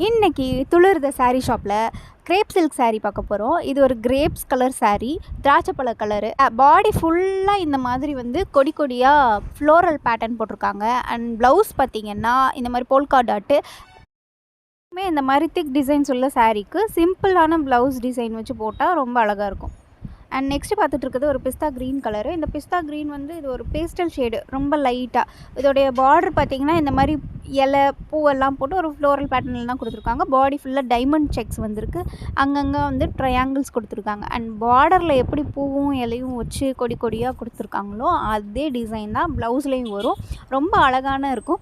இன்னைக்கு துளிர்த சாரீ ஷாப்பில் grape silk sari பார்க்க போகிறோம். இது ஒரு கிரேப்ஸ் கலர் சாரீ, திராட்சைப்பழ கலரு. பாடி ஃபுல்லாக இந்த மாதிரி வந்து கொடி கொடியாக ஃப்ளோரல் பேட்டர்ன் போட்டிருக்காங்க. அண்ட் ப்ளவுஸ் பார்த்திங்கன்னா இந்த மாதிரி போல்கா டாட்டு. இந்த மாதிரி திக் டிசைன்ஸ் உள்ள சாரீக்கு சிம்பிளான ப்ளவுஸ் டிசைன் வச்சு போட்டால் ரொம்ப அழகாக இருக்கும். அண்ட் நெக்ஸ்ட் பார்த்துட்டு இருக்கிறது ஒரு பிஸ்தா க்ரீன் கலரு. இந்த பிஸ்தா க்ரீன் வந்து இது ஒரு பேஸ்டல் ஷேடு, ரொம்ப லைட்டாக. இதோடைய பார்டர் பார்த்திங்கன்னா இந்த மாதிரி இலை பூவெல்லாம் போட்டு ஒரு ஃப்ளோரல் பேட்டர்னில் தான் கொடுத்துருக்காங்க. பாடி ஃபுல்லாக டைமண்ட் செக்ஸ் வந்திருக்கு. அங்கங்கே வந்து ட்ரையாங்கிள்ஸ் கொடுத்துருக்காங்க. அண்ட் பார்டரில் எப்படி பூவும் இலையும் வச்சு கொடி கொடியாக கொடுத்துருக்காங்களோ அதே டிசைன் தான் ப்ளவுஸ்லேயும் வரும். ரொம்ப அழகான இருக்கும்.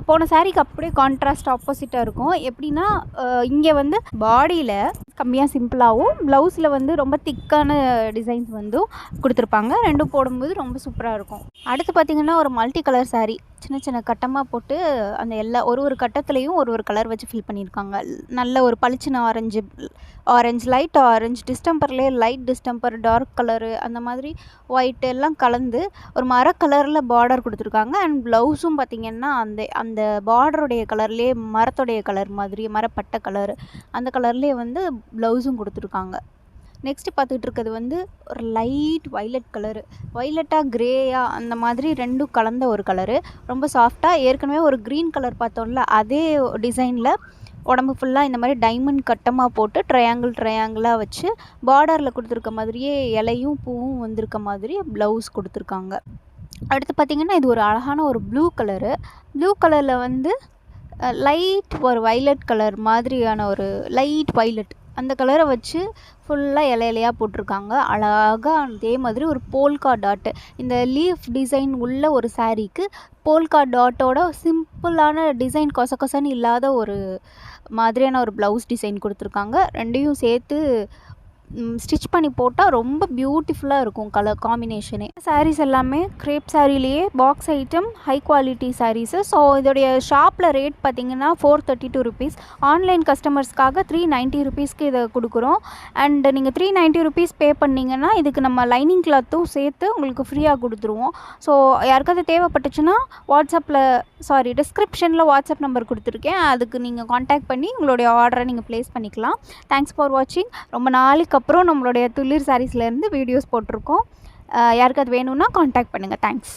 போன சாரீக்கு அப்படியே கான்ட்ராஸ்ட் ஆப்போசிட்டாக இருக்கும். எப்படின்னா இங்கே வந்து பாடியில் கம்மியாக சிம்பிளாகவும், ப்ளவுஸில் வந்து ரொம்ப திக்கான டிசைன்ஸ் வந்து கொடுத்துருப்பாங்க. ரெண்டும் போடும்போது ரொம்ப சூப்பராக இருக்கும். அடுத்து பார்த்திங்கன்னா ஒரு மல்டி கலர் சாரீ, சின்ன சின்ன கட்டமாக போட்டு அந்த எல்லா ஒரு கட்டத்துலேயும் ஒரு கலர் வச்சு ஃபில் பண்ணியிருக்காங்க. நல்ல ஒரு பளிச்சின ஆரஞ்சு, லைட் ஆரஞ்சு, டிஸ்டம்பர்லேயே லைட் டிஸ்டம்பர், டார்க் கலரு, அந்த மாதிரி ஒயிட் எல்லாம் கலந்து ஒரு மர கலரில் பார்டர் கொடுத்துருக்காங்க. அண்ட் ப்ளவுஸும் பார்த்திங்கன்னா அந்த பார்டருடைய கலர்லேயே மரத்துடைய கலர் மாதிரி, மரப்பட்டை கலரு அந்த கலர்லேயே வந்து ப்ளவுஸும் கொடுத்துருக்காங்க. நெக்ஸ்ட்டு பார்த்துக்கிட்டு இருக்கிறது வந்து ஒரு லைட் வைலட் கலரு, வைலட்டாக க்ரேயாக அந்த மாதிரி ரெண்டும் கலந்த ஒரு கலரு. ரொம்ப சாஃப்டாக. ஏற்கனவே ஒரு க்ரீன் கலர் பார்த்தோம்ல, அதே டிசைனில் உடம்பு ஃபுல்லாக இந்த மாதிரி டைமண்ட் கட்டமாக போட்டு ட்ரையாங்கிளாக வச்சு பார்டரில் கொடுத்துருக்க மாதிரியே இலையும் பூவும் வந்திருக்க மாதிரி ப்ளவுஸ் கொடுத்துருக்காங்க. அடுத்து பார்த்திங்கன்னா இது ஒரு அழகான ஒரு ப்ளூ கலரு. ப்ளூ கலரில் வந்து லைட் ஒரு வைலட் கலர் மாதிரியான ஒரு லைட் வைலட் அந்த கலரை வச்சு ஃபுல்லாக இலையாக போட்டிருக்காங்க. அழகாக அதே மாதிரி ஒரு போல்கா டாட்டு, இந்த லீஃப் டிசைன் உள்ள ஒரு சாரீக்கு போல்கா டாட்டோட சிம்பிளான டிசைன் கொசன்னு இல்லாத ஒரு மாதிரியான ஒரு ப்ளவுஸ் டிசைன் கொடுத்துருக்காங்க. ரெண்டையும் சேர்த்து ஸ்டிச் பண்ணி போட்டால் ரொம்ப பியூட்டிஃபுல்லாக இருக்கும் கலர் காம்பினேஷனே. சாரீஸ் எல்லாமே கிரேப் சாரீலேயே box item, high quality saris. So இதோடைய ஷாப்பில் ரேட் பார்த்திங்கன்னா 432 ருபீஸ். ஆன்லைன் கஸ்டமர்ஸ்க்காக 390 ருபீஸ்க்கு இதை கொடுக்குறோம். அண்டு நீங்கள் 390 ருபீஸ் பே பண்ணிங்கன்னா இதுக்கு நம்ம லைனிங் கிளாத்தும் சேர்த்து உங்களுக்கு ஃப்ரீயாக கொடுத்துருவோம். ஸோ யாருக்காவது தேவைப்பட்டுச்சுன்னா டிஸ்கிரிப்ஷனில் வாட்ஸ்அப் நம்பர் கொடுத்துருக்கேன். அதுக்கு நீங்கள் காண்டாக்ட் பண்ணி உங்களுடைய ஆர்டரை நீங்கள் ப்ளேஸ் பண்ணிக்கலாம். தேங்க்ஸ் ஃபார் வாட்சிங். ரொம்ப நாளைக்கு அப்புறம் நம்மளுடைய துளிர் சாரீஸ்லேருந்து வீடியோஸ் போட்டிருக்கோம். யாருக்கு அது வேணும்னா காண்டாக்ட் பண்ணுங்கள். தேங்க்ஸ்.